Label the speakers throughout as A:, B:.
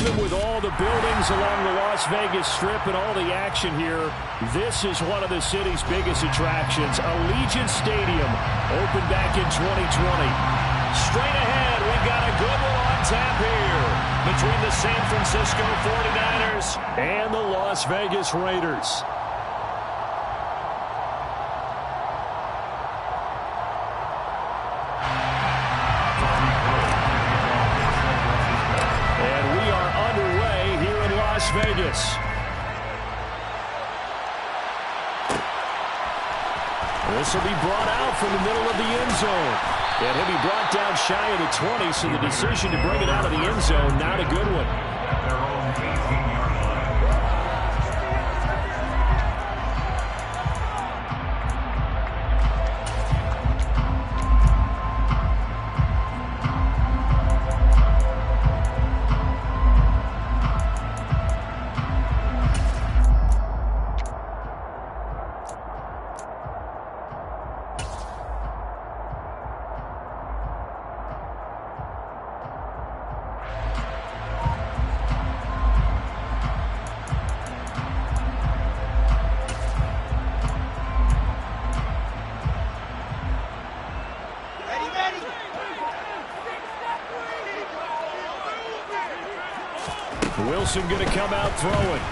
A: Even with all the buildings along the Las Vegas Strip and all the action here, this is one of the city's biggest attractions. Allegiant Stadium opened back in 2020. Straight ahead, we've got a good one on tap here between the San Francisco 49ers and the Las Vegas Raiders. Vegas. This will be brought out from the middle of the end zone. And he'll be brought down shy of the 20, so the decision to bring it out of the end zone, not a good one. Wilson going to come out throwing.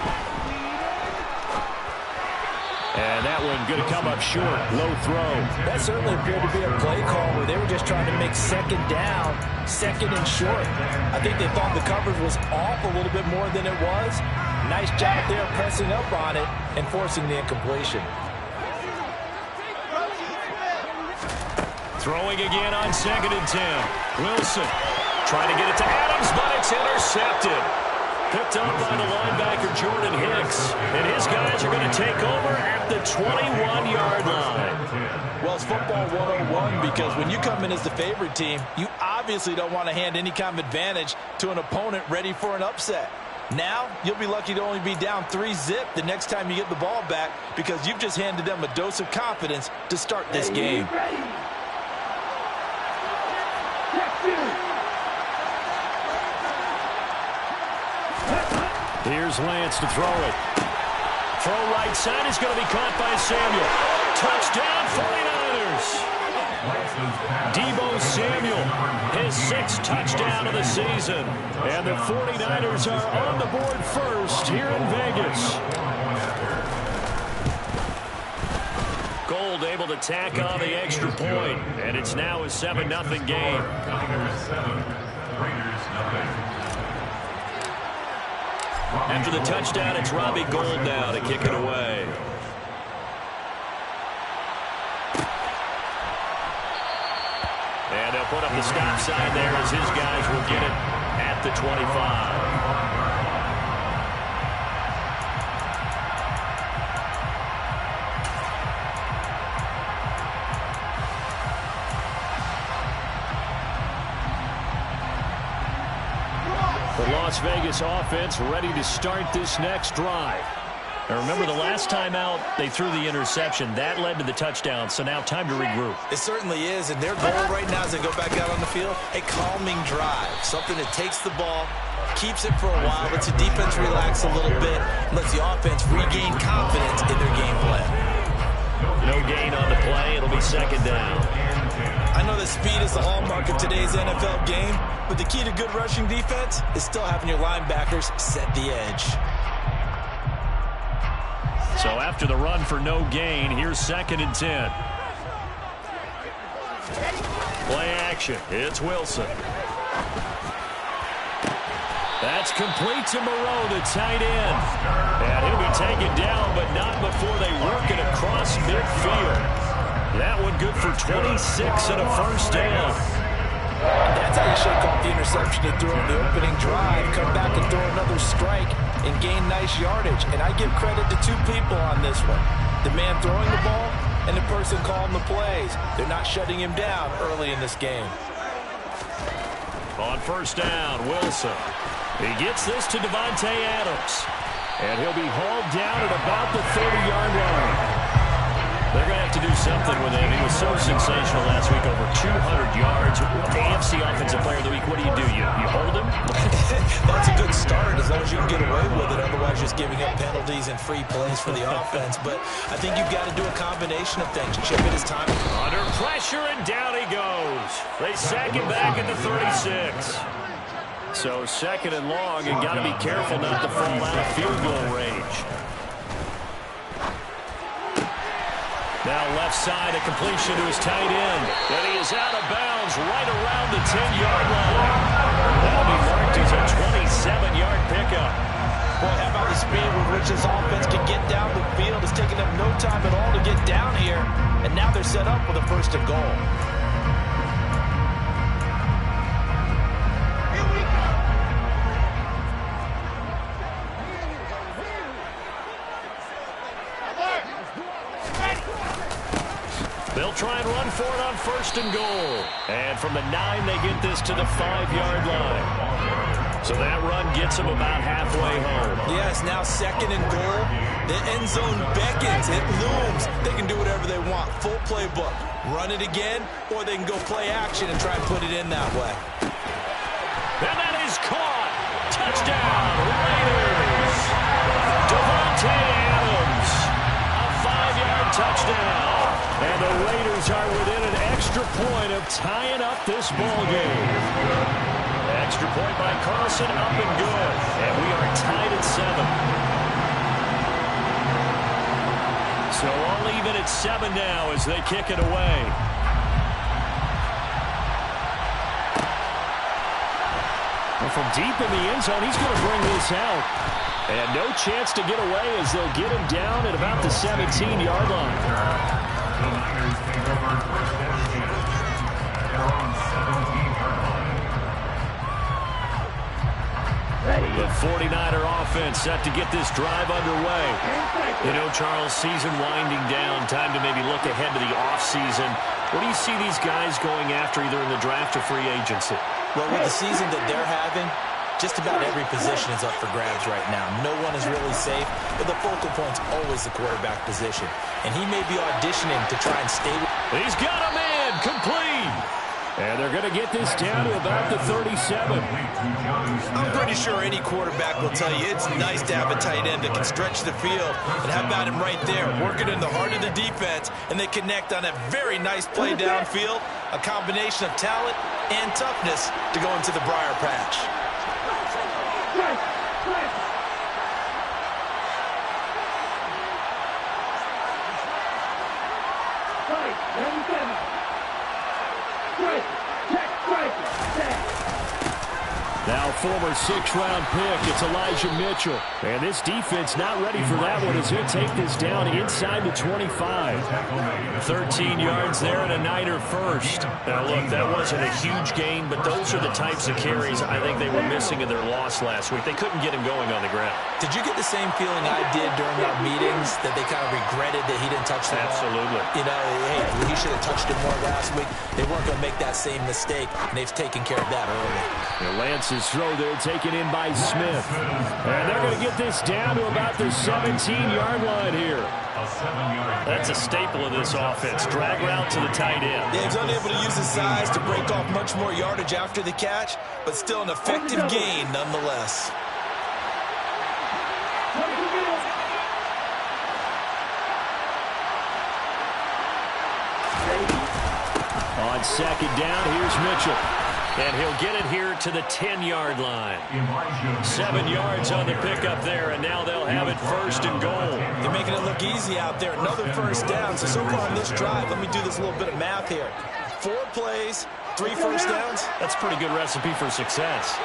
A: And that one going to come up short. Low throw.
B: That certainly appeared to be a play call where they were just trying to make second down, second and short. I think they thought the coverage was off a little bit more than it was. Nice job there pressing up on it and forcing the incompletion.
A: Throwing again on 2nd and 10. Wilson trying to get it to Adams, but it's intercepted. Picked up by the linebacker, Jordan Hicks. And his guys are going to take over at the 21-yard line.
B: Well, it's football 101 because when you come in as the favorite team, you obviously don't want to hand any kind of advantage to an opponent ready for an upset. Now, you'll be lucky to only be down 3-zip the next time you get the ball back because you've just handed them a dose of confidence to start this game.
A: Here's Lance to throw it. Throw right side is going to be caught by Samuel. Touchdown 49ers. Deebo Samuel, his 6th touchdown of the season. And the 49ers are on the board first here in Vegas. Gold able to tack on the extra point. And it's now a 7-0 game. After the touchdown, it's Robbie Gould now to kick it away. And they'll put up the stop sign there as his guys will get it at the 25. The Las Vegas offense ready to start this next drive. Now remember, the last time out, they threw the interception. That led to the touchdown, so now time to regroup.
B: It certainly is, and their goal right now as they go back out on the field, a calming drive. Something that takes the ball, keeps it for a while, lets the defense relax a little bit, lets the offense regain confidence in their game plan.
A: No gain on the play. It'll be 2nd down.
B: I know that speed is the hallmark of today's NFL game, but the key to good rushing defense is still having your linebackers set the edge.
A: So after the run for no gain, here's 2nd and 10. Play action. It's Wilson. That's complete to Moreau, the tight end. And he'll be taken down, but not before they work it across midfield. That one good for 26 and a first down.
B: That's how you shake off the interception to throw in the opening drive, come back and throw another strike, and gain nice yardage. And I give credit to two people on this one. The man throwing the ball and the person calling the plays. They're not shutting him down early in this game.
A: On first down, Wilson. He gets this to Devontae Adams. And he'll be hauled down at about the 30-yard line. They're going to have to do something with him. He was so sensational last week, over 200 yards. AFC Offensive Player of the Week, what do? You hold him?
B: That's a good start as long as you can get away with it. Otherwise, just giving up penalties and free plays for the offense. But I think you've got to do a combination of things. Chip it his time.
A: Under pressure, and down he goes. They sack him back at the 36. So second and long, and got to be careful not to fall out of field goal range. Now left side, a completion to his tight end. And he is out of bounds right around the 10-yard line. That'll be marked as a 27-yard pickup.
B: Boy, how about the speed with which this offense can get down the field? It's taking them no time at all to get down here. And now they're set up with a first and goal.
A: They'll try and run for it on first and goal. And from the 9, they get this to the 5-yard line. So that run gets them about halfway home.
B: Yes, now second and goal. The end zone beckons. It looms. They can do whatever they want. Full playbook. Run it again, or they can go play action and try and put it in that way.
A: And that is caught. Touchdown, Raiders. Devontae Adams. A 5-yard touchdown. And the Raiders are within an extra point of tying up this ball game. Extra point by Carlson, up and good. And we are tied at 7. So all even at 7 now as they kick it away. And from deep in the end zone, he's going to bring this out. And no chance to get away as they'll get him down at about the 17-yard line. The 49er offense set to get this drive underway. You know, Charles, season winding down, time to maybe look ahead to the offseason. What do you see these guys going after either in the draft or free agency?
B: Well, with the season that they're having, just about every position is up for grabs right now. No one is really safe, but the focal point's always the quarterback position. And he may be auditioning to try and stay with...
A: He's got a man, complete. And they're going to get this down to about the 37.
B: I'm pretty sure any quarterback will tell you it's nice to have a tight end that can stretch the field. And how about him right there, working in the heart of the defense, and they connect on a very nice play downfield, a combination of talent and toughness to go into the briar patch.
A: Now former 6th-round pick, it's Elijah Mitchell. And this defense not ready for that one as he'll take this down inside the 25. 13 yards there and a Niner first. Now look, that wasn't a huge gain, but those are the types of carries I think they were missing in their loss last week. They couldn't get him going on the ground.
B: Did you get the same feeling I did during our meetings, that they kind of regretted that he didn't touch the ball?
A: Absolutely.
B: You know, hey, he should have touched it more last week. They weren't going to make that same mistake, and they've taken care of that early.
A: Lance's throw there taken in by Smith. And they're going to get this down to about the 17-yard line here. That's a staple of this offense. Drag route to the tight end.
B: Yeah, he's unable to use his size to break off much more yardage after the catch, but still an effective gain nonetheless.
A: On second down, here's Mitchell. And he'll get it here to the 10-yard line. 7 yards on the pickup there, and now they'll have it first and goal.
B: They're making it look easy out there. Another first down. So far on this drive, let me do this little bit of math here. 4 plays, 3 first downs.
A: That's a pretty good recipe for success.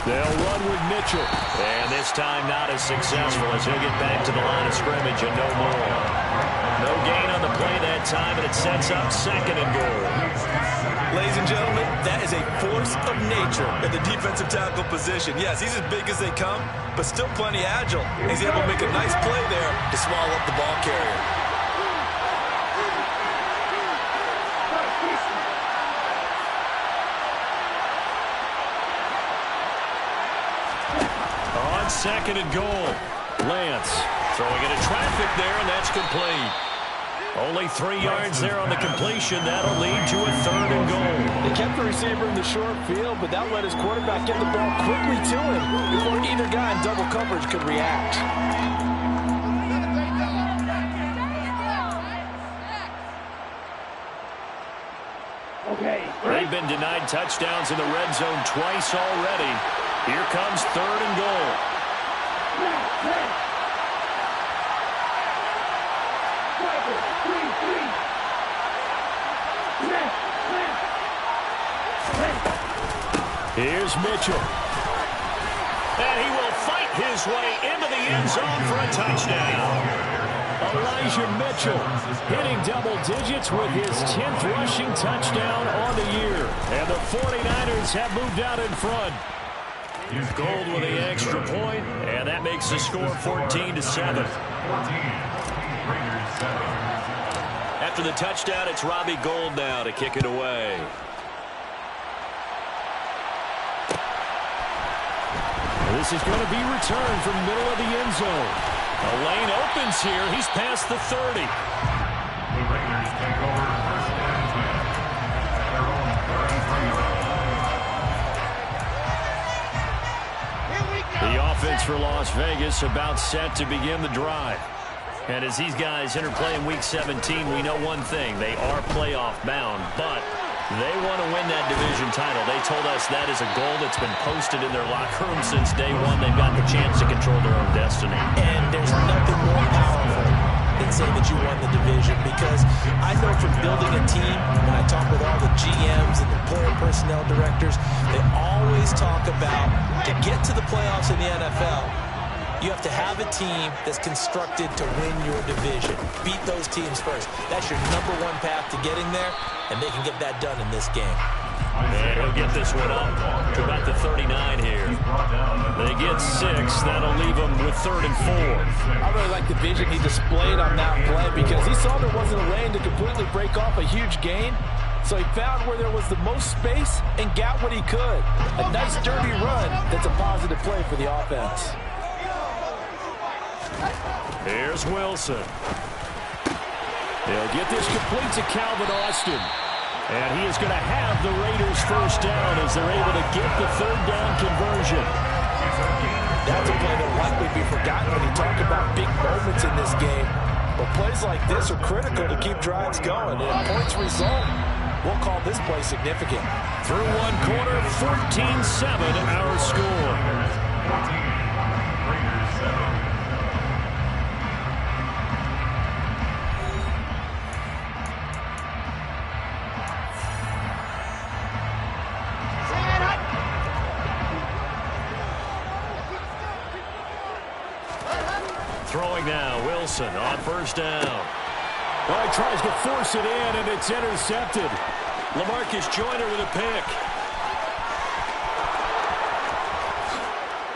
A: They'll run with Mitchell. And this time not as successful as he'll get back to the line of scrimmage and no more. No gain on the play that time, and it sets up second and goal.
B: Ladies and gentlemen, that is a force of nature in the defensive tackle position. Yes, he's as big as they come, but still plenty agile. He's able to make a nice play there to swallow up the ball carrier.
A: 2nd and goal. Lance throwing into traffic there, and that's complete. Only 3 yards there on the completion. That'll lead to a 3rd and goal.
B: They kept the receiver in the short field, but that let his quarterback get the ball quickly to him before either guy in double coverage could react.
A: They've been denied touchdowns in the red zone twice already. Here comes 3rd and goal. Here's Mitchell. And he will fight his way into the end zone for a touchdown. Elijah Mitchell hitting double digits with his 10th rushing touchdown on the year. And the 49ers have moved out in front. Gold with the extra point, and that makes the score 14-7. After the touchdown, it's Robbie Gould now to kick it away. This is going to be returned from the middle of the end zone. A lane opens here. He's past the 30.
C: The Raiders take over 1st and 10 at their own 33-yard line.
A: The offense for Las Vegas about set to begin the drive. And as these guys interplay in Week 17, we know one thing. They are playoff bound, but they want to win that division title. They told us that is a goal that's been posted in their locker room since day one. They've got the chance to control their own destiny.
B: And there's nothing more powerful than saying that you won the division, because I know from building a team, when I talk with all the GMs and the player personnel directors, they always talk about, to get to the playoffs in the NFL, you have to have a team that's constructed to win your division. Beat those teams first. That's your #1 path to getting there, and they can get that done in this game.
A: And he'll get this one up to about the 39 here. They get 6. That'll leave them with 3rd and 4.
B: I really like the vision he displayed on that play, because he saw there wasn't a lane to completely break off a huge gain. So he found where there was the most space and got what he could. A nice dirty run that's a positive play for the offense.
A: Here's Wilson. They'll get this complete to Calvin Austin. And he is going to have the Raiders 1st down as they're able to get the 3rd down conversion.
B: That's a play that will likely be forgotten when you talk about big moments in this game. But plays like this are critical to keep drives going. And if points result, we'll call this play significant.
A: Through one quarter, 14-7 our score.
C: Raiders 7.
A: Throwing now, Wilson on 1st down. Well, he tries to force it in, and it's intercepted. LaMarcus Joyner with a pick.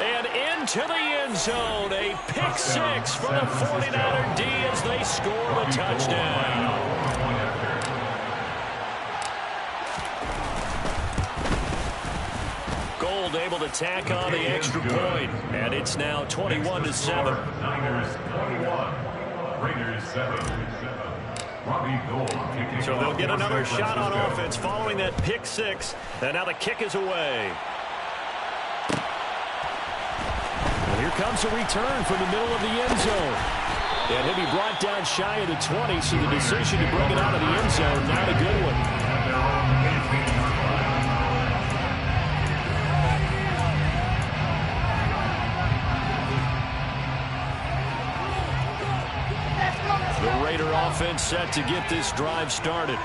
A: And into the end zone, a pick 6 for the 49er D as they score the touchdown. Gold able to tack on the extra point, and it's now 21-7.
C: Niners 21, Raiders 7. Robbie Gould kicking.
A: So they'll get another shot on offense following that pick 6, and now the kick is away. And here comes a return from the middle of the end zone. And he'll be brought down shy of the 20, so the decision to bring it out of the end zone, not a good one. The Raider offense set to get this drive started.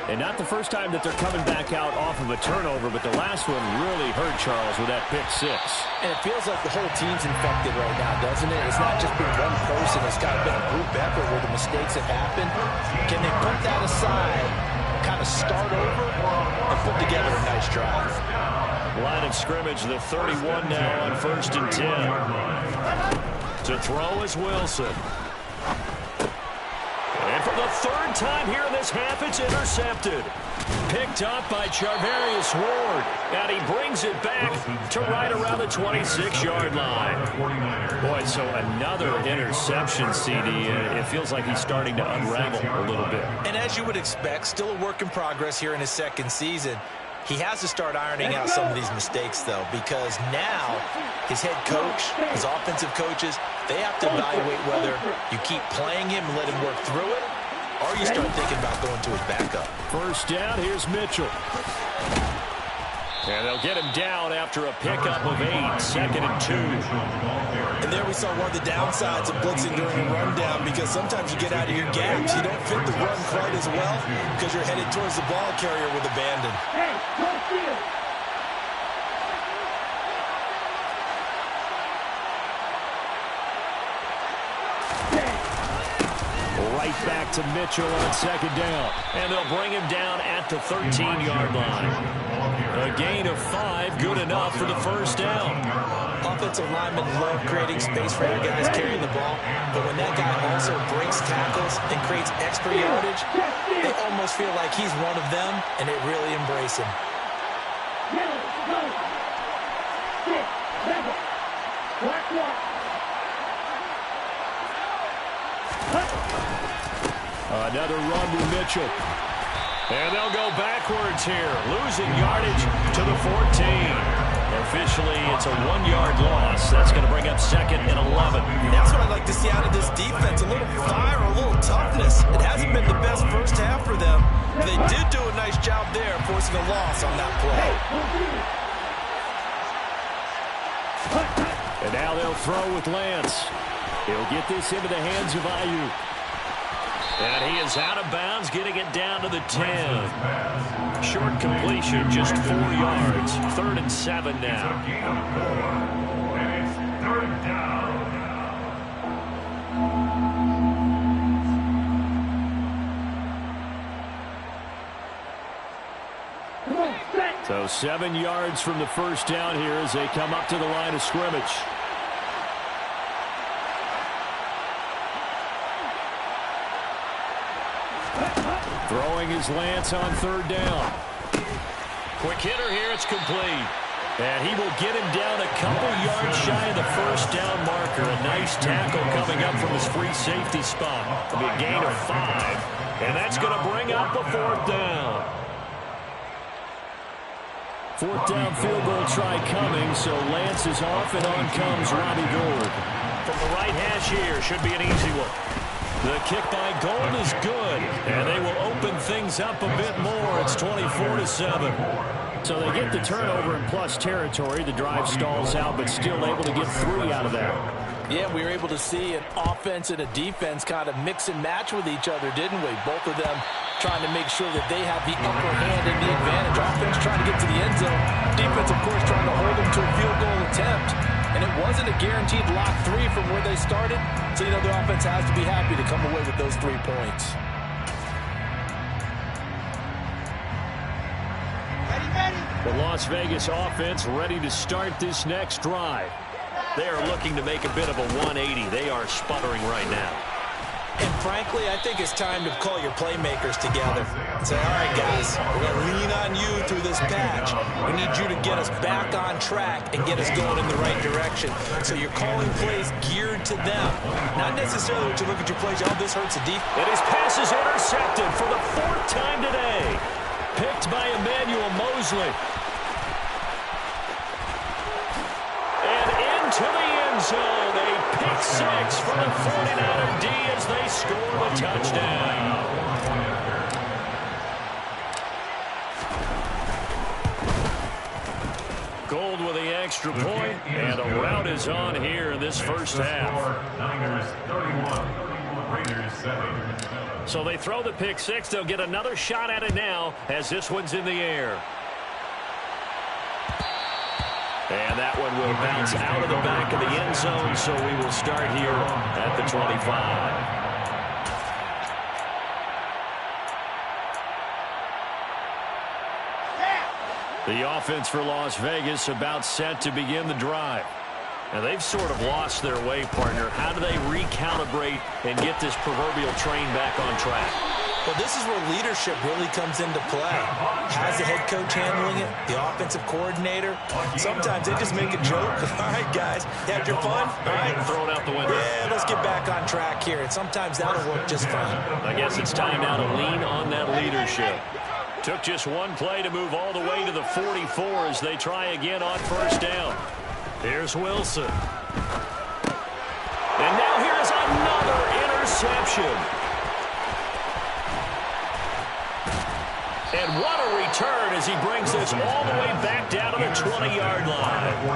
A: And not the first time that they're coming back out off of a turnover, but the last one really hurt Charles with that pick 6.
B: And it feels like the whole team's infected right now, doesn't it? It's not just been one person. It's got to be a group effort where the mistakes have happened. Can they put that aside, kind of start over, and put together a nice drive?
A: Line of scrimmage, the 31 now on 1st and 10. To throw is Wilson. And from the third time here in this half, it's intercepted. Picked up by Charvarius Ward. And he brings it back to right around the 26-yard line. Boy, so another interception, CD. It feels like he's starting to unravel a little bit.
B: And as you would expect, still a work in progress here in his second season. He has to start ironing out some of these mistakes, though, because now his head coach, his offensive coaches, they have to evaluate whether you keep playing him and let him work through it, or you start thinking about going to his backup.
A: First down, here's Mitchell. And they'll get him down after a pickup of 8, 2nd and 2.
B: And there we saw one of the downsides of blitzing during a rundown, because sometimes you get out of your gaps. You don't fit the run quite as well because you're headed towards the ball carrier with abandon.
A: Right back to Mitchell on 2nd down. And they'll bring him down at the 13-yard line. A gain of 5, good enough for the first down.
B: Offensive linemen love creating space for their guys carrying the ball, but when that guy also breaks tackles and creates extra yardage, they almost feel like he's one of them, and they really embrace him.
A: Another run with Mitchell. And they'll go backwards here, losing yardage to the 14. Officially, it's a 1-yard loss. That's going to bring up 2nd and 11.
B: That's what I'd like to see out of this defense, a little fire, a little toughness. It hasn't been the best first half for them. They did do a nice job there, forcing a loss on that play.
A: And now they'll throw with Lance. He'll get this into the hands of Ayuk. And he is out of bounds, getting it down to the 10. Short completion, just 4 yards. 3rd and 7 now.
C: And it's 3rd down.
A: So 7 yards from the first down here as they come up to the line of scrimmage. Throwing his Lance on 3rd down. Quick hitter here, it's complete. And he will get him down a couple yards shy of the first down marker. A nice tackle coming up from his free safety spot. It'll be a gain of 5. And that's going to bring up a 4th down. 4th down field goal try coming, so Lance is off, and on comes Robbie Gould. From the right hash here, should be an easy one. The kick by Gould is good, and they will open things up a bit more. It's 24-7. So they get the turnover in plus territory. The drive stalls out, but still able to get 3 out of that.
B: Yeah, we were able to see an offense and a defense kind of mix and match with each other, didn't we? Both of them trying to make sure that they have the upper hand and the advantage. Offense trying to get to the end zone. Defense, of course, trying to hold them to a field goal attempt. And it wasn't a guaranteed lock 3 from where they started. So, you know, the offense has to be happy to come away with those 3 points.
A: The Las Vegas offense ready to start this next drive. They are looking to make a bit of a 180. They are sputtering right now.
B: And frankly, I think it's time to call your playmakers together and say, all right, guys, we're going to lean on you through this patch. We need you to get us back on track and get us going in the right direction. So you're calling plays geared to them. Not necessarily when you look at your plays, oh, this hurts the defense.
A: And his pass is intercepted for the 4th time today. Picked by Emmanuel Mosley. And into the end zone. A pick 6 for the 49er D as they score the touchdown. Gould with the extra point, and a rout is on here in this first half.
C: Niners 31, Raiders 7.
A: So they throw the pick 6. They'll get another shot at it now as this one's in the air. And that one will bounce out of the back of the end zone, so we will start here at the 25. The offense for Las Vegas about set to begin the drive. Now they've sort of lost their way, partner. How do they recalibrate and get this proverbial train back on track?
B: Well, this is where leadership really comes into play. How's the head coach handling it? The offensive coordinator? Sometimes they just make a joke. All right, guys, you had your fun? All right.
A: Throw it out the window.
B: Yeah, let's get back on track here. And sometimes that'll work just fine.
A: I guess it's time now to lean on that leadership. Took just one play to move all the way to the 44 as they try again on first down. Here's Wilson. And now here's another interception. And what a return as he brings this all the way back down to the 20-yard line.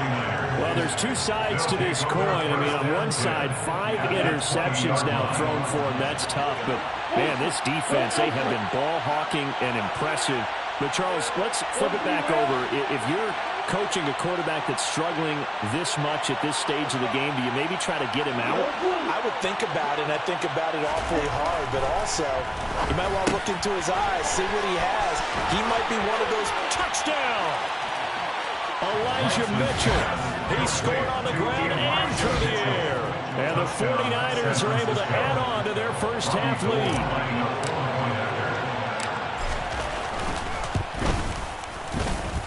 A: Well, there's two sides to this coin. I mean, on one side, 5 interceptions now thrown for him. That's tough. But, man, this defense, they have been ball hawking and impressive. But, Charles, let's flip it back over. If you're coaching a quarterback that's struggling this much at this stage of the game, do you maybe try to get him out?
B: I would think about it, and I think about it awfully hard. But also, you might want to look into his eyes, see what he has. He might be one of those.
A: Touchdown! Elijah Mitchell. He scored on the ground and through the air. And the 49ers are able to add on to their first half lead.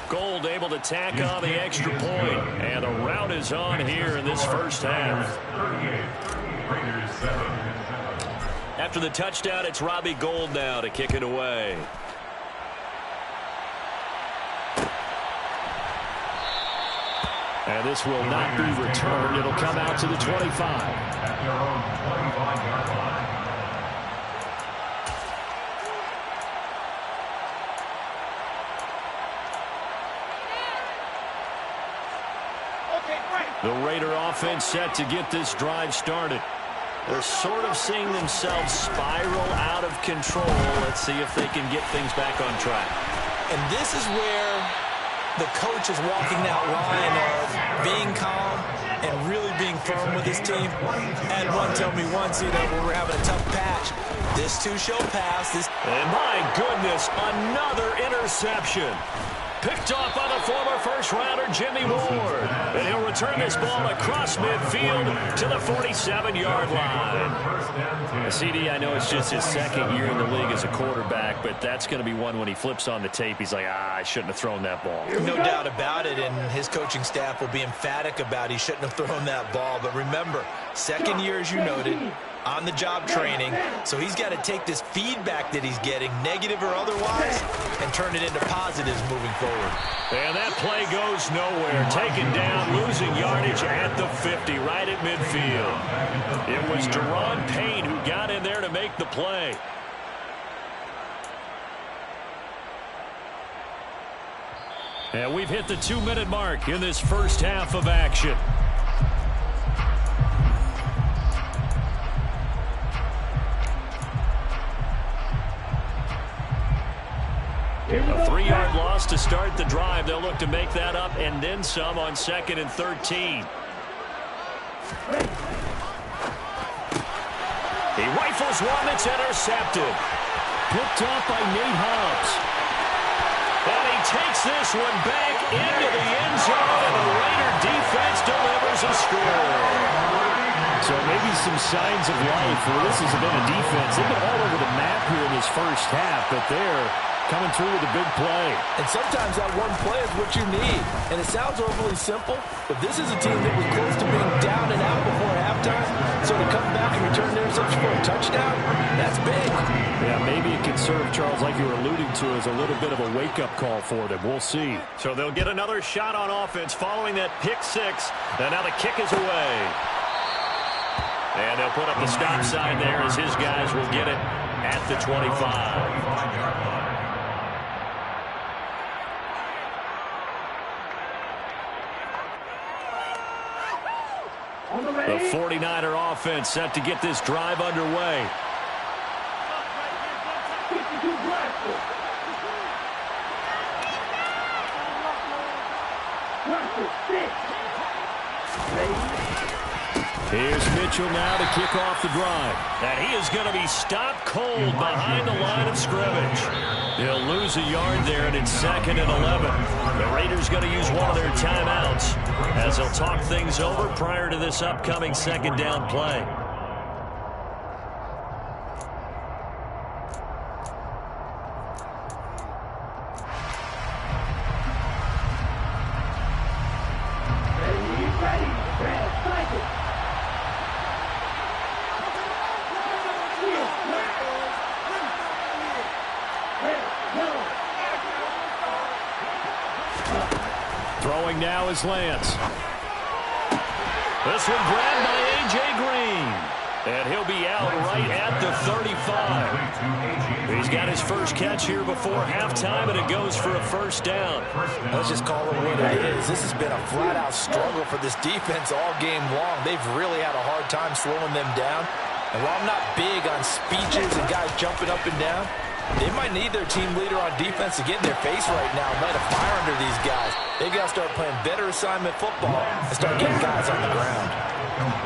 A: Gold able to tack on the extra point. And the rout is on here in this first half. After the touchdown, it's Robbie Gould now to kick it away. And this will not be returned. It'll come out to the 25.
C: At their own 25-yard line.
A: The Raider offense set to get this drive started. They're sort of seeing themselves spiral out of control. Let's see if they can get things back on track.
B: And this is where the coach is walking that line of being calm and really being firm with his team. And one told me once, when we're having a tough patch, this too shall pass.
A: And my goodness, another interception. Picked off by the former first-rounder Jimmy Ward. And he'll return this ball across midfield to the 47-yard line. CD, I know it's just his second year in the league as a quarterback, but that's going to be one when he flips on the tape. He's like, I shouldn't have thrown that ball.
B: No doubt about it, and his coaching staff will be emphatic about he shouldn't have thrown that ball. But remember, second year, as you noted, on-the-job training, so he's got to take this feedback that he's getting, negative or otherwise, and turn it into positives moving forward.
A: And that play goes nowhere. Taken down, losing yardage at the 50, right at midfield. It was Deron Payne who got in there to make the play. And we've hit the 2-minute mark in this first half of action. A 3-yard loss to start the drive. They'll look to make that up and then some on 2nd and 13. He rifles one that's intercepted. Picked off by Nate Hobbs. And he takes this one back into the end zone, and the Raider defense delivers a score. So maybe some signs of life where this has been a defense. They've been all over the map here in this first half, but they're coming through with a big play.
B: And sometimes that one play is what you need. And it sounds overly simple, but this is a team that was close to being down and out before halftime. So to come back and return the interception for a touchdown, that's big.
A: Yeah, maybe it could serve, Charles, like you were alluding to, as a little bit of a wake-up call for them. We'll see. So they'll get another shot on offense following that pick six. And now the kick is away. And they'll put up the stop sign there as his guys will get it at the 25. The 49er offense set to get this drive underway. Here's Mitchell now to kick off the drive. And he is going to be stopped cold behind the line of scrimmage. They'll lose a yard there, and it's 2nd and 11. The Raiders going to use one of their timeouts as they'll talk things over prior to this upcoming 2nd down play. Throwing now is Lance. This one grabbed by A.J. Green. And he'll be out right at the 35. He's got his first catch here before halftime, and it goes for a 1st down.
B: Let's just call it what it is. This has been a flat-out struggle for this defense all game long. They've really had a hard time slowing them down. And while I'm not big on speeches and guys jumping up and down, they might need their team leader on defense to get in their face right now and light a fire under these guys. They've got to start playing better assignment football and start getting guys on the ground.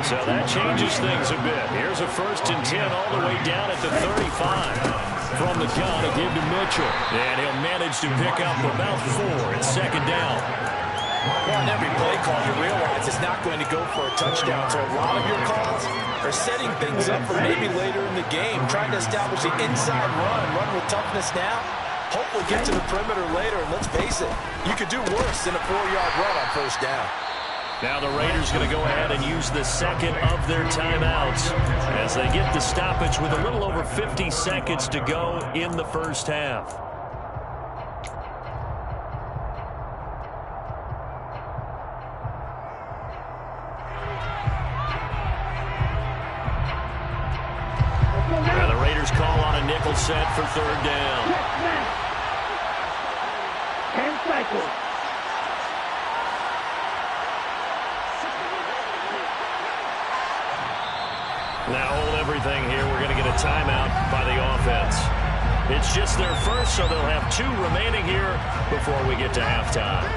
A: So that changes things a bit. Here's a 1st and 10 all the way down at the 35. From the gun, a give to Mitchell. And he'll manage to pick up about 4. It's 2nd down.
B: Well, on every play call, you realize it's not going to go for a touchdown. So a lot of your calls are setting things up for maybe later in the game, trying to establish the inside run with toughness now. Hopefully get to the perimeter later, and let's face it, you could do worse than a 4-yard run on 1st down.
A: Now the Raiders going to go ahead and use the 2nd of their timeouts as they get the stoppage with a little over 50 seconds to go in the 1st half. Now the Raiders call on a nickel set for 3rd down.
D: 10 cycles.
A: Now hold everything here. We're going to get a timeout by the offense. It's just their first, so they'll have 2 remaining here before we get to halftime.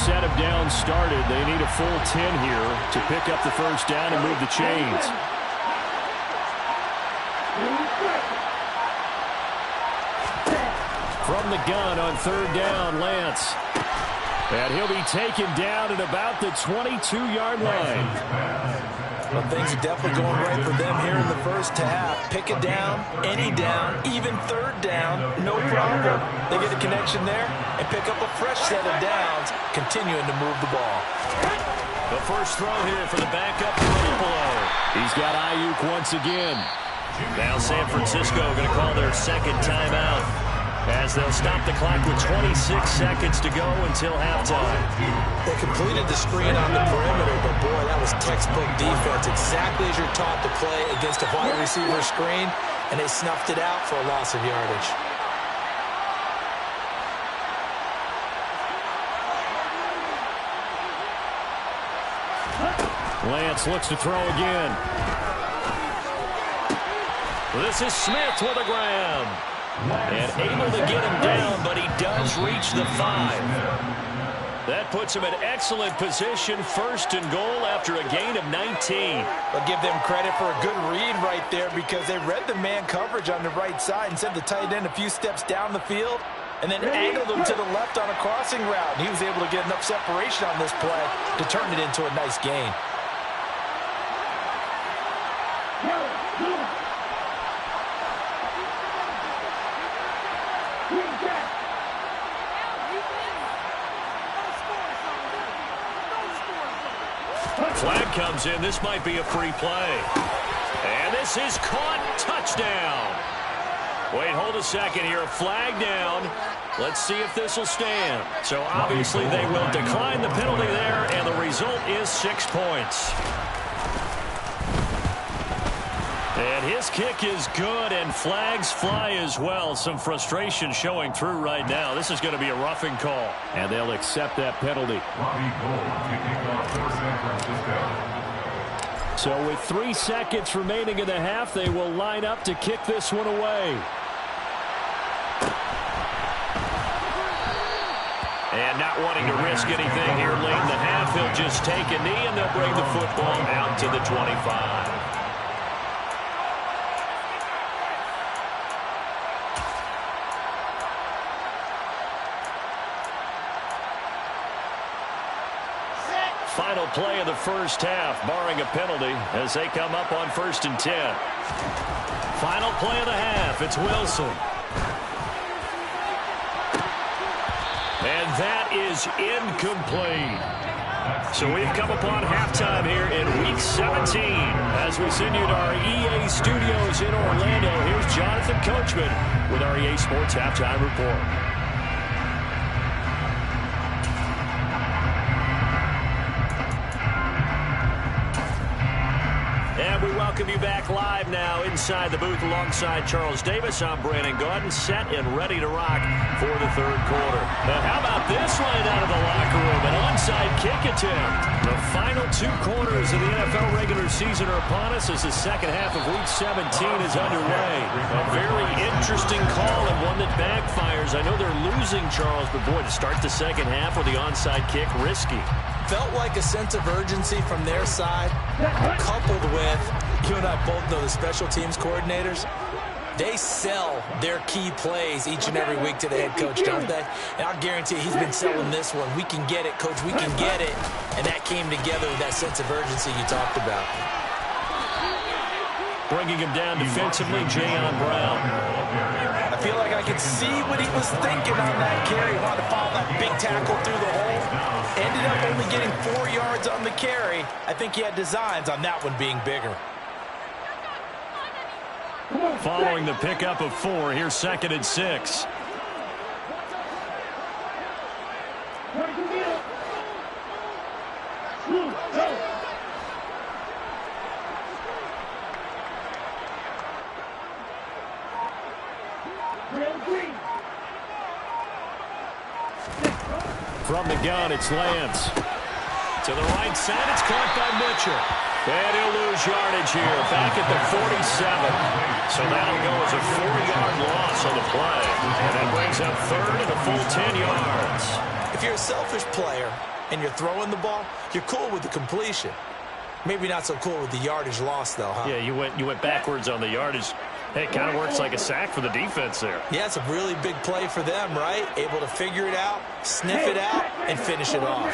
A: Set of downs started. They need a full 10 here to pick up the 1st down and move the chains. From the gun on 3rd down, Lance. And he'll be taken down at about the 22-yard line.
B: Well, things are definitely going right for them here in the 1st half. Pick a down, any down, even 3rd down, no problem. They get a connection there and pick up a fresh set of downs, continuing to move the ball.
A: The first throw here for the backup Garoppolo. He's got Ayuk once again. Now San Francisco going to call their 2nd timeout as they'll stop the clock with 26 seconds to go until halftime.
B: They completed the screen on the perimeter, but boy, that was textbook defense, exactly as you're taught to play against a wide receiver screen, and they snuffed it out for a loss of yardage.
A: Lance looks to throw again. This is Smith with a grab. And able to get him down, but he does reach the 5. That puts him in excellent position, 1st and goal after a gain of 19.
B: I'll give them credit for a good read right there because they read the man coverage on the right side and sent the tight end a few steps down the field and then angled him to the left on a crossing route. And he was able to get enough separation on this play to turn it into a nice gain.
A: Flag comes in. This might be a free play. And this is caught. Touchdown. Wait, hold a second here. A flag down. Let's see if this will stand. So obviously they will decline the penalty there, and the result is 6 points. And his kick is good, and flags fly as well. Some frustration showing through right now. This is going to be a roughing call. And they'll accept that penalty. So with 3 seconds remaining in the half, they will line up to kick this one away. And not wanting to risk anything here late in the half, he'll just take a knee, and they'll bring the football out to the 25. Final play of the first half, barring a penalty, as they come up on 1st and 10. Final play of the half, it's Wilson. And that is incomplete. So we've come upon halftime here in Week 17. As we send you to our EA studios in Orlando, here's Jonathan Coachman with our EA Sports Halftime Report. And we welcome you back live now inside the booth alongside Charles Davis. I'm Brandon Gaudin, set and ready to rock for the third quarter. Now, how about this right out of the locker room? An onside kick attempt. The final 2 quarters of the NFL regular season are upon us as the second half of Week 17 is underway. A very interesting call and one that backfires. I know they're losing, Charles, but boy, to start the second half with the onside kick, risky.
B: Felt like a sense of urgency from their side, coupled with, you and I both know the special teams coordinators, they sell their key plays each and every week to the head coach, don't they? And I'll guarantee he's been selling this one. We can get it, coach, we can get it. And that came together with that sense of urgency you talked about.
A: Bringing him down defensively, Jayon Brown.
B: I feel like I could see what he was thinking on that carry. He wanted to follow that big tackle through the hole. Ended up only getting 4 yards on the carry. I think he had designs on that one being bigger.
A: Following the pickup of 4, here's 2nd and 6. From the gun, it's Lance. To the right side, it's caught by Mitchell. And he'll lose yardage here, back at the 47. So that'll go as a 4-yard loss on the play. And that brings up 3rd and a full 10 yards.
B: If you're a selfish player and you're throwing the ball, you're cool with the completion. Maybe not so cool with the yardage loss, though, huh?
A: Yeah, you went backwards on the yardage. Hey, it kind of works like a sack for the defense there.
B: Yeah, it's a really big play for them, right? Able to figure it out, sniff it out, and finish it off.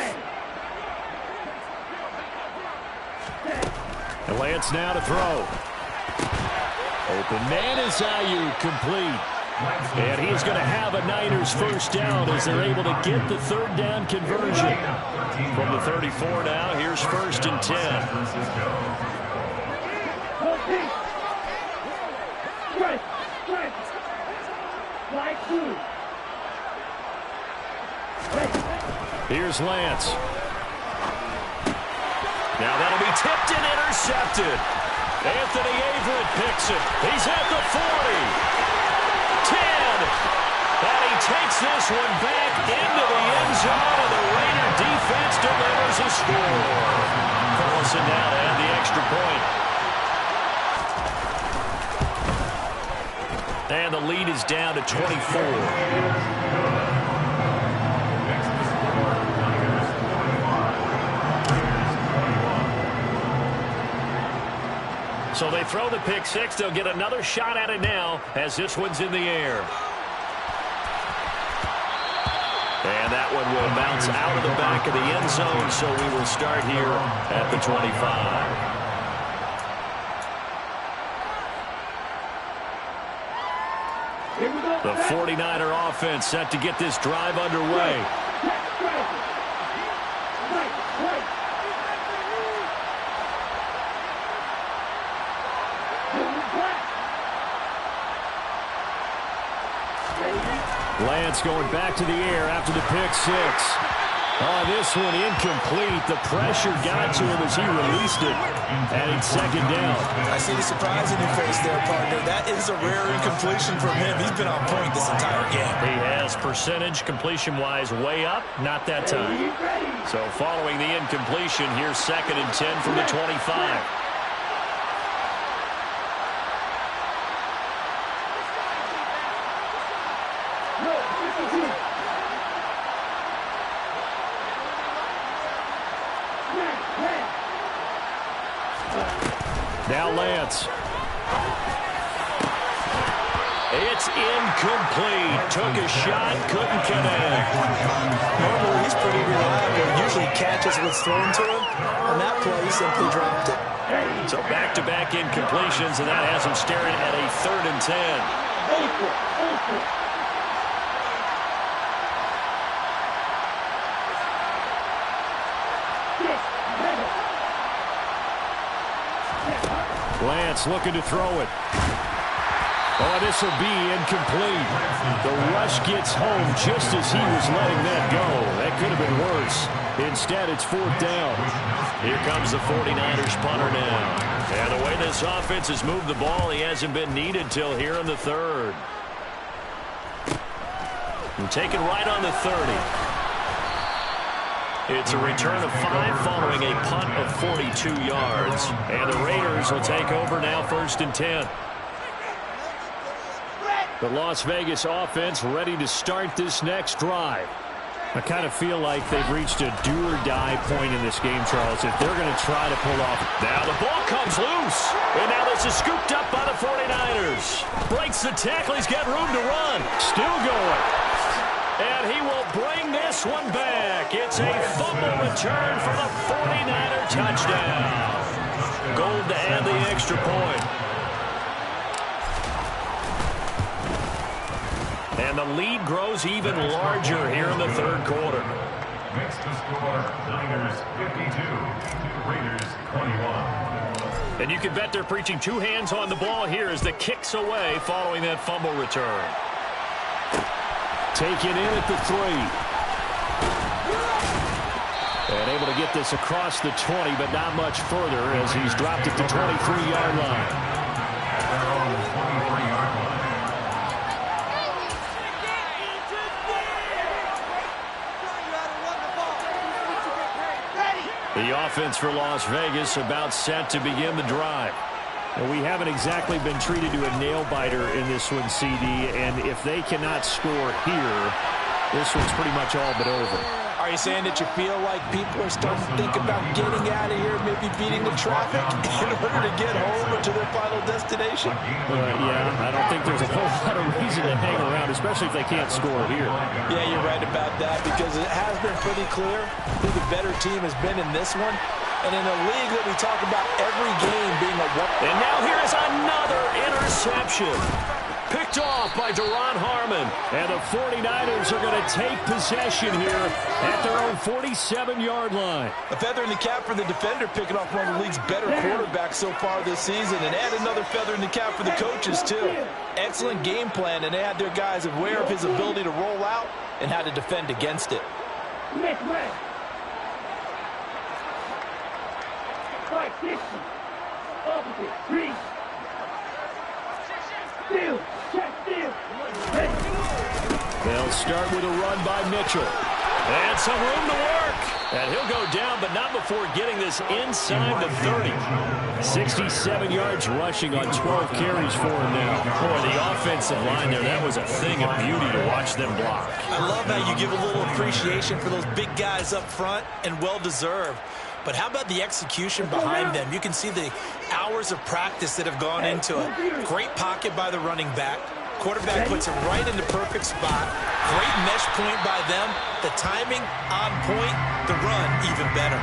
A: And Lance now to throw. Open man is Ayuk, complete. And he's going to have a Niners first down as they're able to get the 3rd down conversion. From the 34 now, here's 1st and 10. Here's Lance. Now that'll be tipped and intercepted. Anthony Averett picks it. He's at the 40. 10. And he takes this one back into the end zone, and the Raider defense delivers a score. Carlson now to add the extra point. And the lead is down to 24. So they throw the pick 6. They'll get another shot at it now as this one's in the air. And that one will bounce out of the back of the end zone, so we will start here at the 25. The 49er offense set to get this drive underway. Lance going back to the air after the pick 6. Oh, this one incomplete. The pressure got to him as he released it. And it's second down.
B: I see the surprise in your face there, partner. That is a rare incompletion from him. He's been on point this entire game.
A: He has percentage completion-wise way up. Not that time. So following the incompletion, here's 2nd and 10 from the 25. Now Lance. It's incomplete. Took a shot, couldn't connect.
B: Normally he's pretty reliable. Usually catches what's thrown to him. On that play, he simply dropped it.
A: So back-to-back incompletions, and that has him staring at a 3rd and 10. Lance looking to throw it. Oh, this will be incomplete. The rush gets home just as he was letting that go. That could have been worse. Instead, it's 4th down. Here comes the 49ers punter now. And the way this offense has moved the ball, he hasn't been needed till here in the 3rd. And taken right on the 30. It's a return of 5 following a punt of 42 yards. And the Raiders will take over now 1st and 10. The Las Vegas offense ready to start this next drive. I kind of feel like they've reached a do-or-die point in this game, Charles, if they're going to try to pull off. Now the ball comes loose. And now this is scooped up by the 49ers. Breaks the tackle. He's got room to run. Still going. And he will bring this one back. It's a fumble return for the 49er touchdown. Gold to add the extra point. And the lead grows even larger here in the 3rd quarter.
C: Next to score, Niners 52, Raiders 21.
A: And you can bet they're preaching 2 hands on the ball here as the kick's away following that fumble return. Taken in at the 3. And able to get this across the 20, but not much further as he's dropped at the 23-yard line. The offense for Las Vegas about set to begin the drive. And we haven't exactly been treated to a nail-biter in this one, CD, and if they cannot score here, this one's pretty much all but over.
B: Are you saying that you feel like people are starting to think about getting out of here, maybe beating the traffic in order to get home or to their final destination?
A: Yeah, I don't think there's a whole lot of reason to hang around, especially if they can't score here.
B: Yeah, you're right about that because it has been pretty clear who the better team has been in this one. And in a league that we talk about every game being a one.
A: And now here's another interception. Picked off by Duron Harmon. And the 49ers are going to take possession here at their own 47-yard line.
B: A feather in the cap for the defender, picking off one of the league's better quarterbacks so far this season. And add another feather in the cap for the coaches, too. Excellent game plan, and they had their guys aware of his ability to roll out and how to defend against it.
A: They'll start with a run by Mitchell. And some room to work. And he'll go down, but not before getting this inside the 30. 67 yards rushing on 12 carries for him now. Boy, the offensive line there, that was a thing of beauty to watch them block.
B: I love how you give a little appreciation for those big guys up front, and well-deserved. But how about the execution behind them? You can see the hours of practice that have gone into it. Great pocket by the running back. Quarterback puts him right in the perfect spot. Great mesh point by them. The timing on point. The run even better.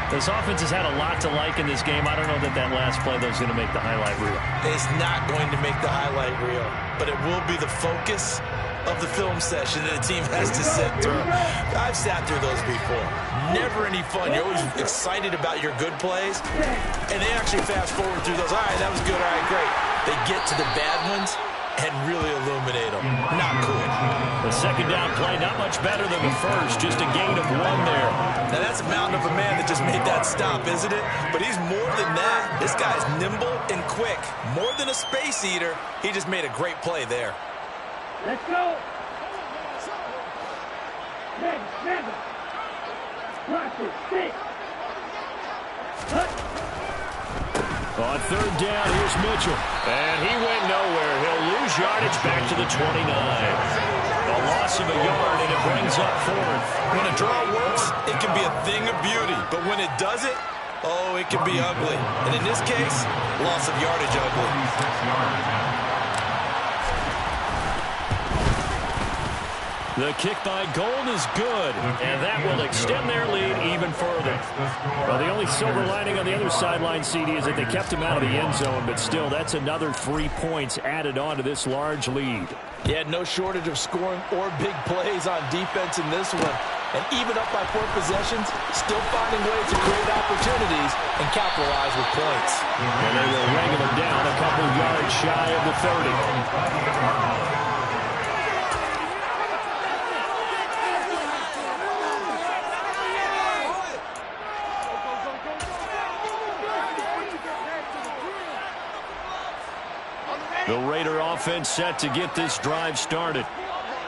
A: This offense has had a lot to like in this game. I don't know that last play, though, is going to make the highlight reel.
B: It's not going to make the highlight reel, but it will be the focus of the film session that the team has to sit through. I've sat through those before. Never any fun. You're always excited about your good plays, and they actually fast forward through those. All right, that was good. All right, great. They get to the bad ones, and really illuminate them. Not cool.
A: The second down play, not much better than the first. Just a gain of 1 there.
B: Now, that's a mountain of a man that just made that stop, isn't it? But he's more than that. This guy's nimble and quick. More than a space eater. He just made a great play there.
D: Let's go. 7. Watch it. 6.
A: On third down, here's Mitchell. And he went nowhere. He'll lose yardage back to the 29. A loss of a yard, and it brings up 4th.
B: When a draw works, it can be a thing of beauty. But when it doesn't, oh, it can be ugly. And in this case, loss of yardage ugly.
A: The kick by Gold is good, and that will extend their lead even further. Well, the only silver lining on the other sideline, CD, is that they kept him out of the end zone, but still, that's another 3 points added on to this large lead.
B: Yeah, no shortage of scoring or big plays on defense in this one. And even up by 4 possessions, still finding ways to create opportunities and capitalize with points.
A: And they will wrangle him down a couple yards shy of the 30. The Raider offense set to get this drive started.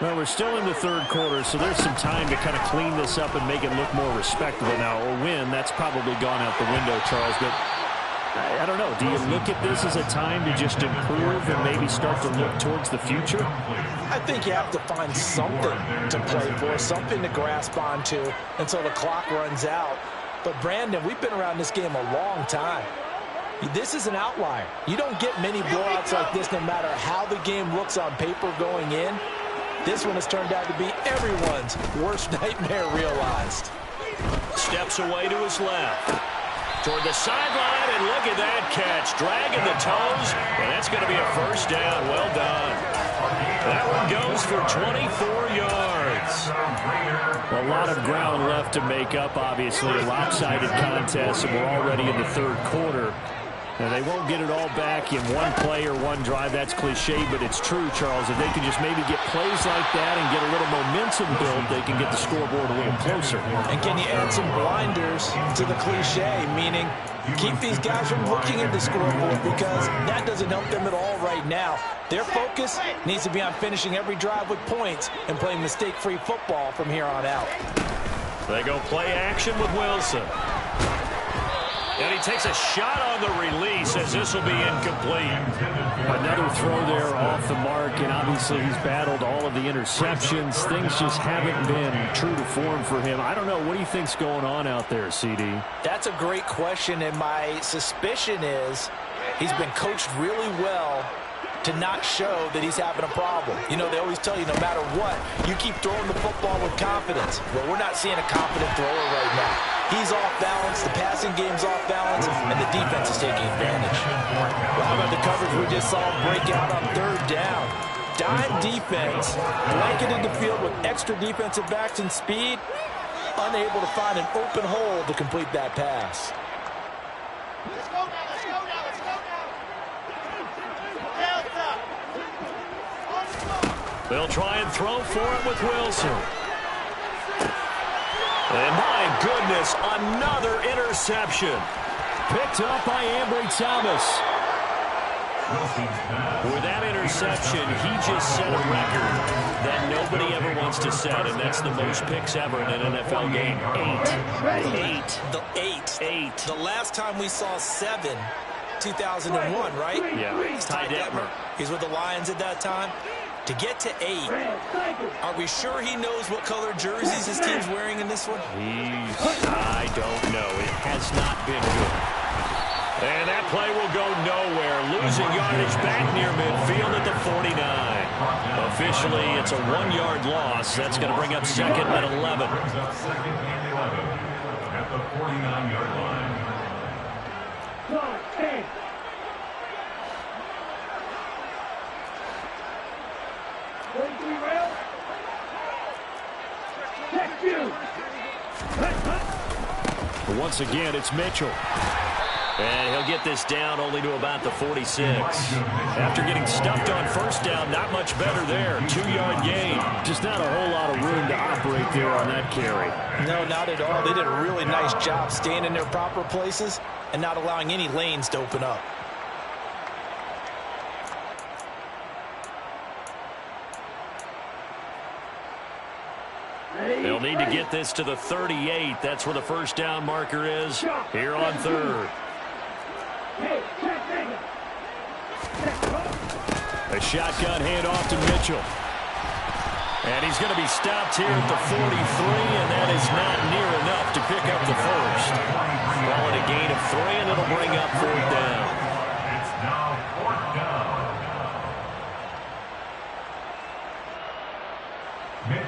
A: Well, we're still in the third quarter, so there's some time to kind of clean this up and make it look more respectable now. Or win, that's probably gone out the window, Charles. But I don't know. Do you look at this as a time to just improve and maybe start to look towards the future?
B: I think you have to find something to play for, something to grasp onto until the clock runs out. But, Brandon, we've been around this game a long time. This is an outlier. You don't get many blowouts like this no matter how the game looks on paper going in. This one has turned out to be everyone's worst nightmare realized.
A: Steps away to his left. Toward the sideline, and look at that catch. Dragging the toes, and that's going to be a first down. Well done. That one goes for 24 yards. A lot of ground left to make up, obviously. A lopsided contest, and we're already in the third quarter. And they won't get it all back in one play or one drive. That's cliche, but it's true, Charles. If they can just maybe get plays like that and get a little momentum built, they can get the scoreboard a little closer.
B: And can you add some blinders to the cliche, meaning keep these guys from looking at the scoreboard, because that doesn't help them at all right now. Their focus needs to be on finishing every drive with points and playing mistake-free football from here on out.
A: They go play action with Wilson. And he takes a shot on the release as this will be incomplete. Another throw there off the mark, and obviously he's battled all of the interceptions. Things just haven't been true to form for him. I don't know. What do you think's going on out there, CD?
B: That's a great question, and my suspicion is he's been coached really well to not show that he's having a problem. You know, they always tell you no matter what, you keep throwing the football with confidence. Well, we're not seeing a confident thrower right now. He's off balance, the passing game's off balance, and the defense is taking advantage. Well, how about the coverage we just saw break out on third down? Dime defense, blanketed the field with extra defensive backs and speed, unable to find an open hole to complete that pass.
E: Let's go now, let's go now, let's go now.
A: They'll try and throw for it with Wilson. And my goodness, another interception. Picked up by Ambry Thomas. With that interception, he just set a record that nobody ever wants to set, and that's the most picks ever in an NFL game. 8.
B: The last time we saw 7, 2001, right?
A: Yeah, it's Ty Detmer.
B: He's with the Lions at that time. To get to 8, are we sure he knows what color jerseys his team's wearing in this one?
A: I don't know. It has not been good. And that play will go nowhere. Losing yardage back near midfield at the 49. Officially, it's a 1-yard loss. That's going to bring up second and 11.
C: At the 49-yard line.
A: Once again, it's Mitchell. And he'll get this down only to about the 46. After getting stuffed on first down, not much better there. 2-yard gain. Just not a whole lot of room to operate there on that carry.
B: No, not at all. They did a really nice job staying in their proper places and not allowing any lanes to open up.
A: They'll need to get this to the 38. That's where the first down marker is here on third. A shotgun handoff to Mitchell. And he's going to be stopped here at the 43, and that is not near enough to pick up the first. Call it a gain of 3, and it'll bring up fourth down.
C: It's now fourth down.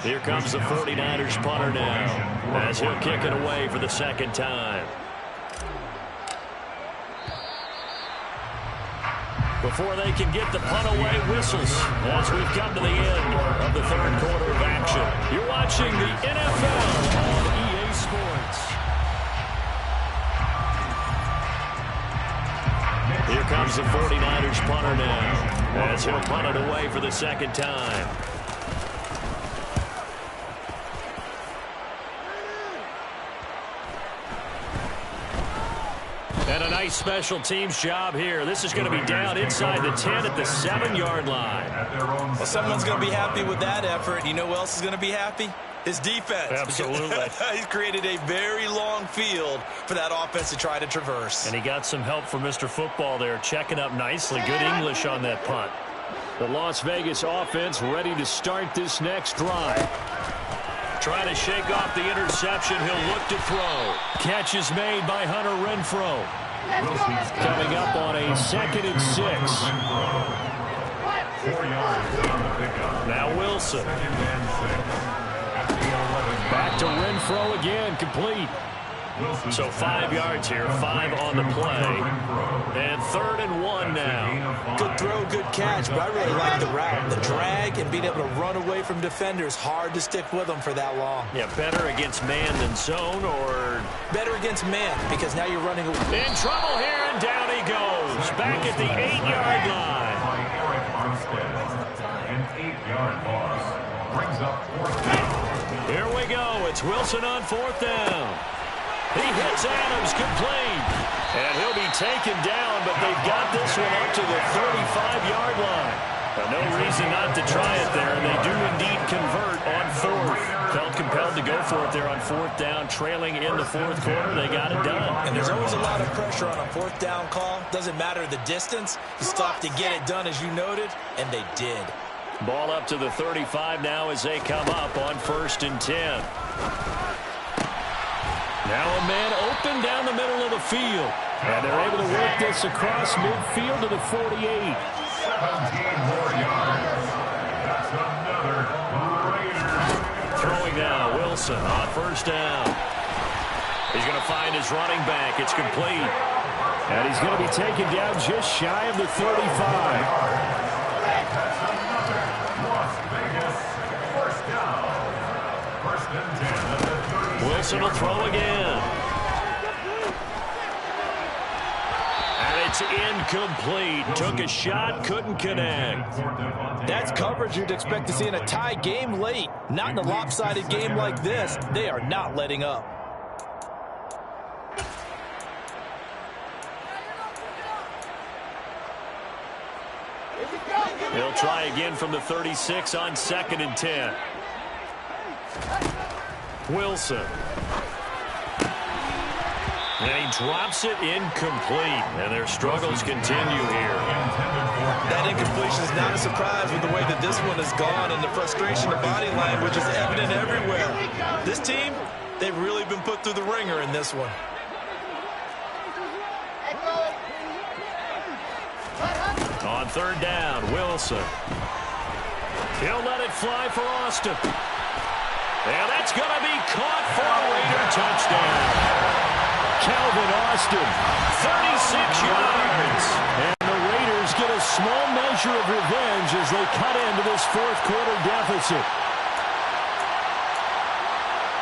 A: Here comes the 49ers punter now, as he'll kick it away for the second time. Before they can get the punt away, whistles as we've come to the end of the third quarter of action. You're watching the NFL on EA Sports. Here comes the 49ers punter now, as he'll punt it away for the second time. And a nice special teams job here. This is going to be down inside the 10 at the 7-yard line.
B: Well, someone's going to be happy with that effort. You know who else is going to be happy? His defense.
A: Absolutely.
B: He's created a very long field for that offense to try to traverse.
A: And he got some help from Mr. Football there, checking up nicely. Good English on that punt. The Las Vegas offense ready to start this next drive. Trying to shake off the interception. He'll look to throw. Catch is made by Hunter Renfrow. Coming up on a 2nd and 6.
C: 4 yards on the pickup.
A: Now Wilson.
C: 2nd and 6. At the 11.
A: Back to Renfrow again, complete. So 5 yards here, 5 on the play. And 3rd and 1 now.
B: Good throw, good catch, but I really like the route. The drag and being able to run away from defenders. Hard to stick with them for that long.
A: Yeah, better against man than zone, or
B: better against man, because now you're running away.
A: In trouble here, and down he goes. Back at the 8-yard line.
C: By Eric Armstead. An 8-yard loss. Brings up fourth down.
A: Here we go. It's Wilson on 4th down. He hits Adams complete. And he'll be taken down, but they've got this one up to the 35-yard line. But no reason not to try it there. And they do indeed convert on 4th. Felt compelled to go for it there on 4th down, trailing in the 4th quarter. They got it done.
B: And there's always a lot of pressure on a 4th down call. Doesn't matter the distance. You stop to get it done, as you noted, and they did.
A: Ball up to the 35 now as they come up on 1st and 10. Now a man open down the middle of the field. And they're able to work this across midfield to the 48.
C: 17 more yards. That's another Raider.
A: Throwing now, Wilson on 1st down. He's going to find his running back. It's complete. And he's going to be taken down just shy of the 35.
C: That's another Las Vegas first down. 1st and 10 at the 36.
A: Wilson will throw again. And it's incomplete. Took a shot, couldn't connect.
B: That's coverage you'd expect to see in a tie game late. Not in a lopsided game like this. They are not letting up.
A: He'll try again from the 36 on 2nd and 10. Wilson. And he drops it incomplete. And their struggles continue here.
B: That incompletion is not a surprise with the way that this one has gone, and the frustration, the body language is evident everywhere. This team, they've really been put through the ringer in this one.
A: On 3rd down, Wilson. He'll let it fly for Austin. And that's going to be caught for a Raider touchdown. Calvin Austin, 36 yards. And the Raiders get a small measure of revenge as they cut into this 4th quarter deficit.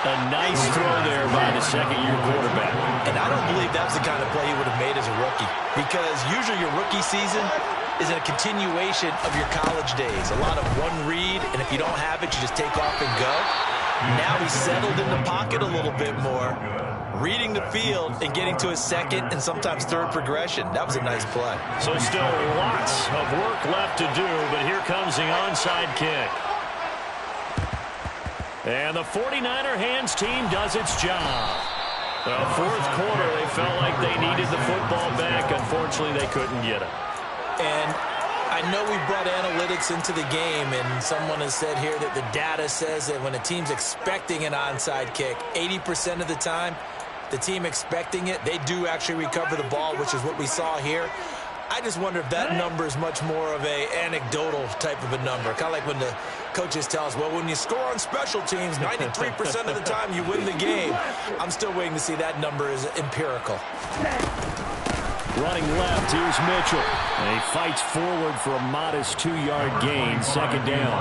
A: A nice throw there by the second-year quarterback.
B: And I don't believe that's the kind of play he would have made as a rookie, because usually your rookie season is a continuation of your college days. A lot of one read, and if you don't have it, you just take off and go. Now he's settled in the pocket a little bit more, reading the field and getting to his second and sometimes third progression. That was a nice play.
A: So still lots of work left to do, but here comes the onside kick. And the 49er hands team does its job. The fourth quarter, they felt like they needed the football back. Unfortunately, they couldn't get it.
B: And I know we brought analytics into the game, and someone has said here that the data says that when a team's expecting an onside kick, 80% of the time, the team expecting it, they do actually recover the ball, which is what we saw here. I just wonder if that number is much more of a anecdotal type of a number. Kind of like when the coaches tell us, well, when you score on special teams, 93% of the time you win the game. I'm still waiting to see that number is empirical.
A: Running left, here's Mitchell. And he fights forward for a modest 2-yard gain, second down.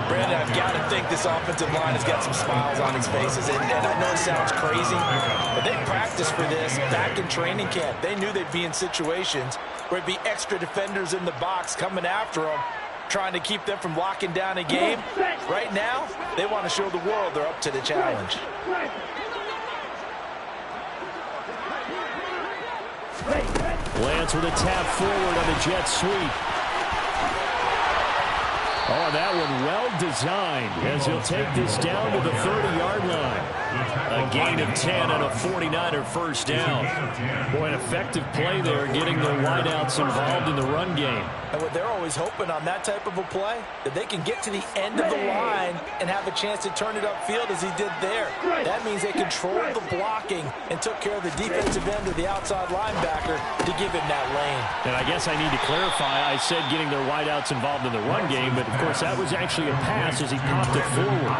B: Brandon, I've got to think this offensive line has got some smiles on its faces. And I know it sounds crazy, but they practiced for this back in training camp. They knew they'd be in situations where it'd be extra defenders in the box coming after them, trying to keep them from locking down a game. Right now, they want to show the world they're up to the challenge.
A: Lance with a tap forward on the jet sweep. Oh, that one well designed as he'll take this down to the 30-yard line. A gain of 10 and a 49er first down. Boy, an effective play there, getting their wideouts involved in the run game.
B: And what they're always hoping on that type of a play, that they can get to the end of the line and have a chance to turn it upfield as he did there. That means they controlled the blocking and took care of the defensive end of the outside linebacker to give him that lane.
A: And I guess I need to clarify, I said getting their wideouts involved in the run game, but of course that was actually a pass as he popped it forward.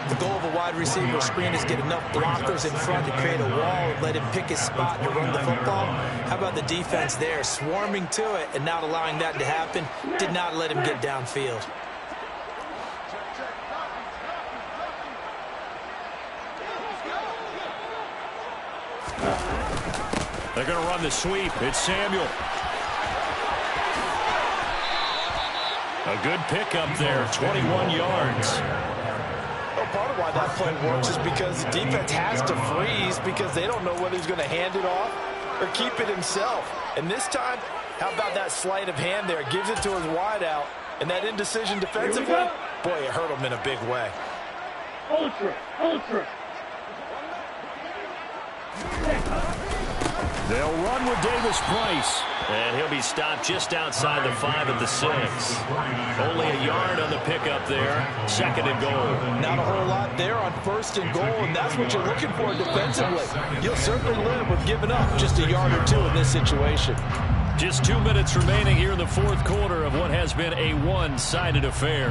B: The goal of a wide receiver screen is get enough blockers in front to create a wall and let him pick his spot to run the football. How about the defense there, swarming to it and not allowing that to happen? Did not let him get downfield.
A: They're going to run the sweep. It's Samuel. A good pickup there, 21 yards.
B: Part of why that play works is because the defense has to freeze because they don't know whether he's going to hand it off or keep it himself. And this time, how about that sleight of hand there? Gives it to his wideout, and that indecision defensively, boy, it hurt him in a big way.
D: Ultra.
A: They'll run with Davis Price. And he'll be stopped just outside the 5 at the 6. Only a yard on the pickup there. Second and goal.
B: Not a whole lot there on first and goal, and that's what you're looking for defensively. You'll certainly live with giving up just a yard or two in this situation.
A: Just 2 minutes remaining here in the fourth quarter of what has been a one-sided affair.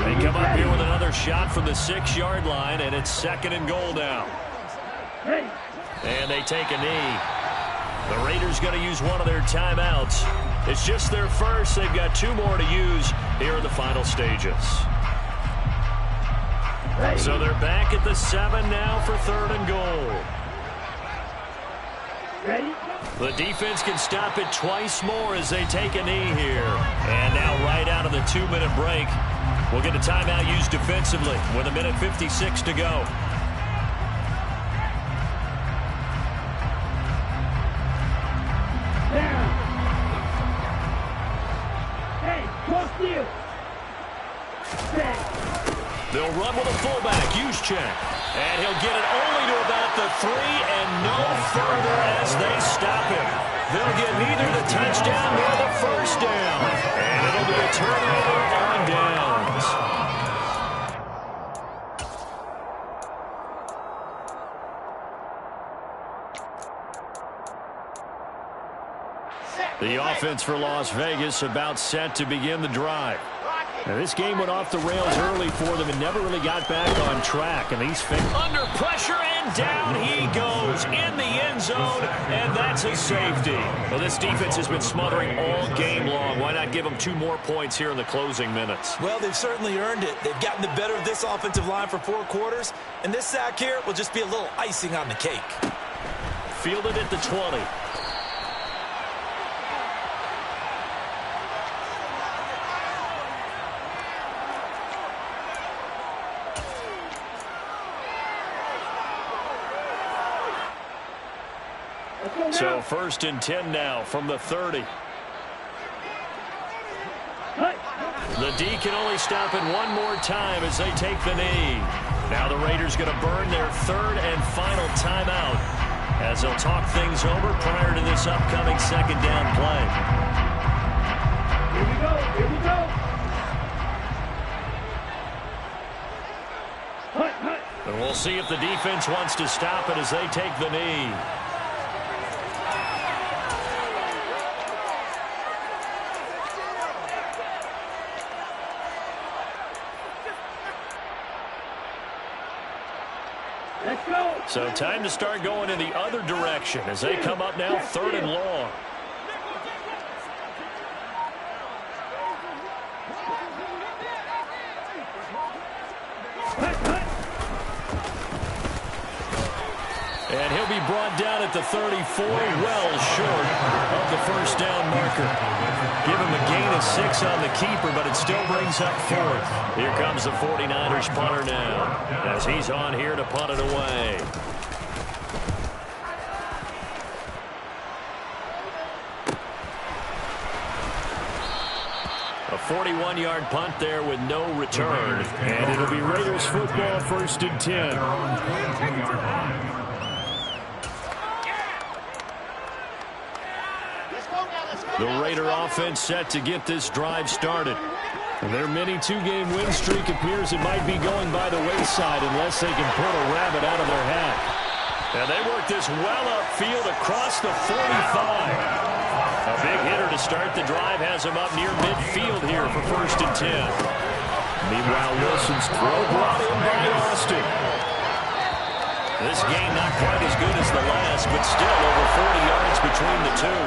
A: They come up here with another shot from the 6-yard line, and it's second and goal now. And they take a knee. The Raiders going to use one of their timeouts. It's just their first. They've got 2 more to use here in the final stages. So they're back at the 7 now for third and goal. The defense can stop it twice more as they take a knee here. And now right out of the 2-minute break, we'll get a timeout used defensively with 1:56 to go. They'll run with a fullback, Juszczyk. And he'll get it only to about the 3 and no further as they stop him. They'll get neither the touchdown nor the first down. And it'll be a turnover on downs. The offense for Las Vegas about set to begin the drive. Now, this game went off the rails early for them and never really got back on track. And these under pressure, and down he goes in the end zone, and that's a safety. Well, this defense has been smothering all game long. Why not give them 2 more points here in the closing minutes?
B: Well, they've certainly earned it. They've gotten the better of this offensive line for 4 quarters, and this sack here will just be a little icing on the cake.
A: Fielded at the 20. So 1st and 10 now from the 30. The D can only stop it one more time as they take the knee. Now the Raiders going to burn their 3rd and final timeout as they'll talk things over prior to this upcoming 2nd down play.
D: Here we go. Here we go. Hut, hut.
A: And we'll see if the defense wants to stop it as they take the knee.
D: Let's go.
A: So time to start going in the other direction as they come up now 3rd and long. And he'll be brought down at the 34, well short of the 1st down marker. Give him a gain of 6 on the keeper, but it still brings up 4th. Here comes the 49ers punter now as he's on here to punt it away. A 41-yard punt there with no return. And it'll be Raiders football 1st and 10. The Raider offense set to get this drive started. And their mini 2-game win streak appears it might be going by the wayside unless they can pull a rabbit out of their hat. And they work this well upfield across the 45. A big hitter to start the drive has him up near midfield here for 1st and 10. Meanwhile, Wilson's throw brought in by Austin. This game not quite as good as the last, but still over 40 yards between the two.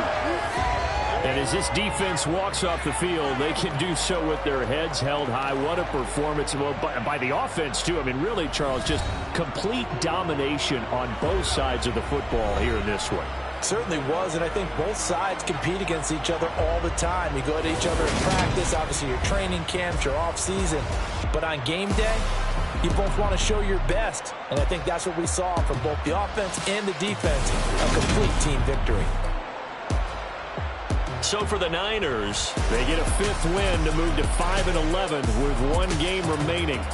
A: And as this defense walks off the field, they can do so with their heads held high. What a performance by the offense, too. I mean, really, Charles, just complete domination on both sides of the football here in this one.
B: Certainly was, and I think both sides compete against each other all the time. You go to each other in practice, obviously your training camps, your off-season. But on game day, you both want to show your best. And I think that's what we saw from both the offense and the defense, a complete team victory.
A: So for the Niners, they get a 5th win to move to 5-11 with 1 game remaining.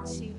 F: Too